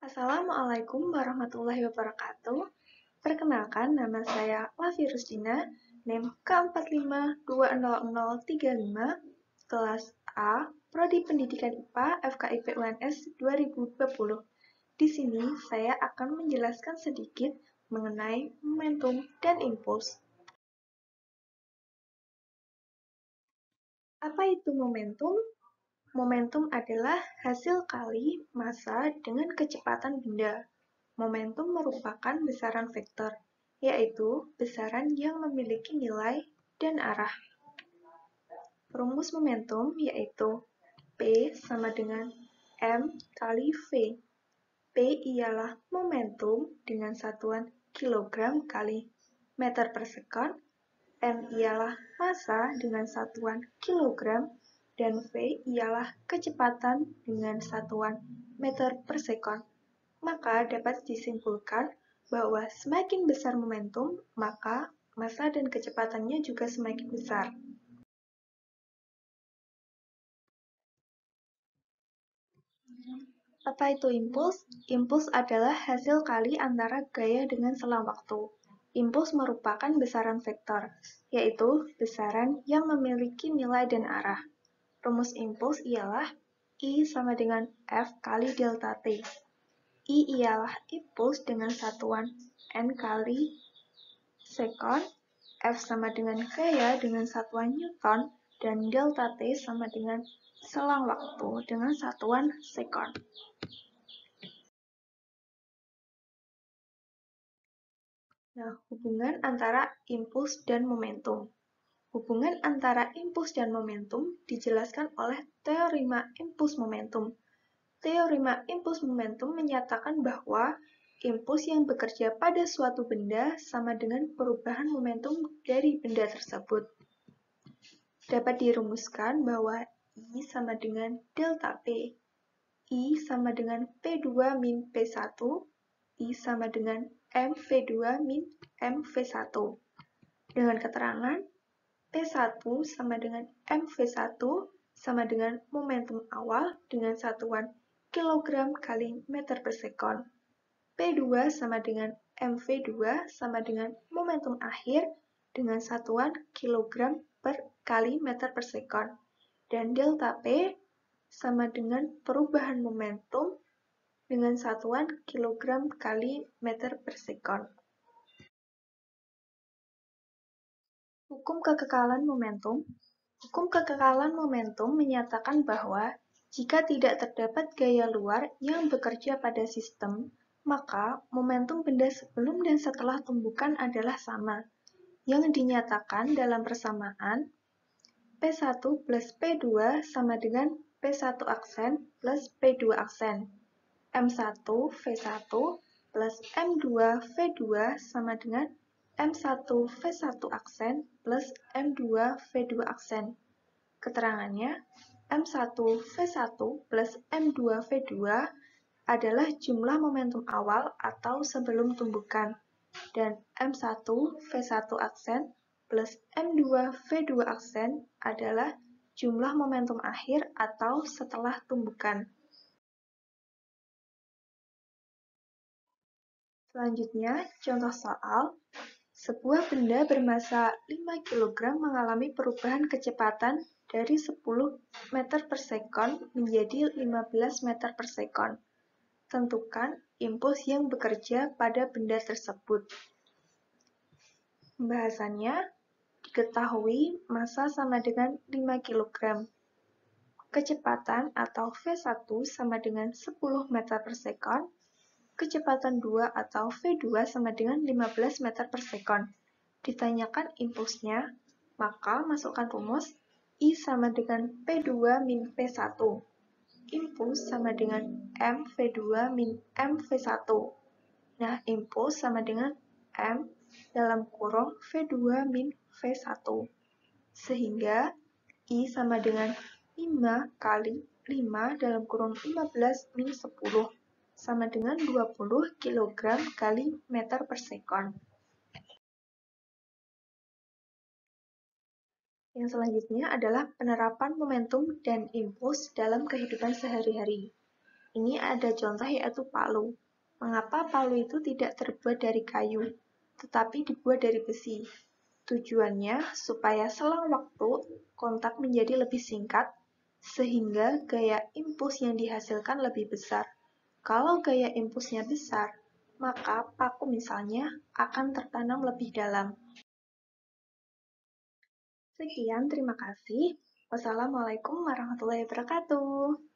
Assalamualaikum warahmatullahi wabarakatuh. Perkenalkan, nama saya Lavi Rusdina, NIM K45200035, kelas A, Prodi Pendidikan IPA FKIP UNS 2020. Di sini saya akan menjelaskan sedikit mengenai momentum dan impuls. Apa itu momentum? Momentum adalah hasil kali massa dengan kecepatan benda. Momentum merupakan besaran vektor, yaitu besaran yang memiliki nilai dan arah. Rumus momentum yaitu P sama dengan M kali V. P ialah momentum dengan satuan kilogram kali meter per sekon, M ialah massa dengan satuan kilogram, dan V ialah kecepatan dengan satuan meter per sekon. Maka dapat disimpulkan bahwa semakin besar momentum, maka massa dan kecepatannya juga semakin besar. Apa itu impuls? Impuls adalah hasil kali antara gaya dengan selang waktu. Impuls merupakan besaran vektor, yaitu besaran yang memiliki nilai dan arah. Rumus impuls ialah I sama dengan F kali delta T. I ialah impuls dengan satuan N kali sekon, F sama dengan gaya dengan satuan Newton, dan delta T sama dengan selang waktu dengan satuan sekon. Nah, hubungan antara impuls dan momentum. Hubungan antara impuls dan momentum dijelaskan oleh teorema impuls momentum. Teorema impuls momentum menyatakan bahwa impuls yang bekerja pada suatu benda sama dengan perubahan momentum dari benda tersebut. Dapat dirumuskan bahwa I sama dengan delta P. I sama dengan P2 min P1. I sama dengan MV2 min MV1. Dengan keterangan P1 sama dengan MV1 sama dengan momentum awal dengan satuan kilogram kali meter per sekon. P2 sama dengan MV2 sama dengan momentum akhir dengan satuan kilogram per kali meter per sekon. Dan delta P sama dengan perubahan momentum dengan satuan kilogram kali meter per sekon. Hukum kekekalan momentum. Hukum kekekalan momentum menyatakan bahwa jika tidak terdapat gaya luar yang bekerja pada sistem, maka momentum benda sebelum dan setelah tumbukan adalah sama, yang dinyatakan dalam persamaan P1 plus P2 sama dengan P1 aksen plus P2 aksen. M1 V1 plus M2 V2 sama dengan M1 V1 aksen plus M2 V2 aksen. Keterangannya, M1 V1 plus M2 V2 adalah jumlah momentum awal atau sebelum tumbukan, dan M1 V1 aksen plus M2 V2 aksen adalah jumlah momentum akhir atau setelah tumbukan. Selanjutnya, contoh soal. Sebuah benda bermassa 5 kg mengalami perubahan kecepatan dari 10 meter per sekon menjadi 15 meter per sekon. Tentukan impuls yang bekerja pada benda tersebut. Pembahasannya, diketahui massa sama dengan 5 kg. Kecepatan atau V1 sama dengan 10 meter per sekon. Kecepatan 2 atau V2 sama dengan 15 meter per sekon. Ditanyakan impulsnya, maka masukkan rumus I sama dengan P2 min P1. Impuls sama dengan MV2 min MV1. Nah, impuls sama dengan M dalam kurung V2 min V1. Sehingga I sama dengan 5 kali 5 dalam kurung 15 min 10 sama dengan 20 kg kali meter per sekon. Yang selanjutnya adalah penerapan momentum dan impuls dalam kehidupan sehari-hari. Ini ada contoh yaitu palu. Mengapa palu itu tidak terbuat dari kayu, tetapi dibuat dari besi? Tujuannya supaya selang waktu kontak menjadi lebih singkat, sehingga gaya impuls yang dihasilkan lebih besar. Kalau gaya impulsnya besar, maka paku misalnya akan tertanam lebih dalam. Sekian, terima kasih. Wassalamualaikum warahmatullahi wabarakatuh.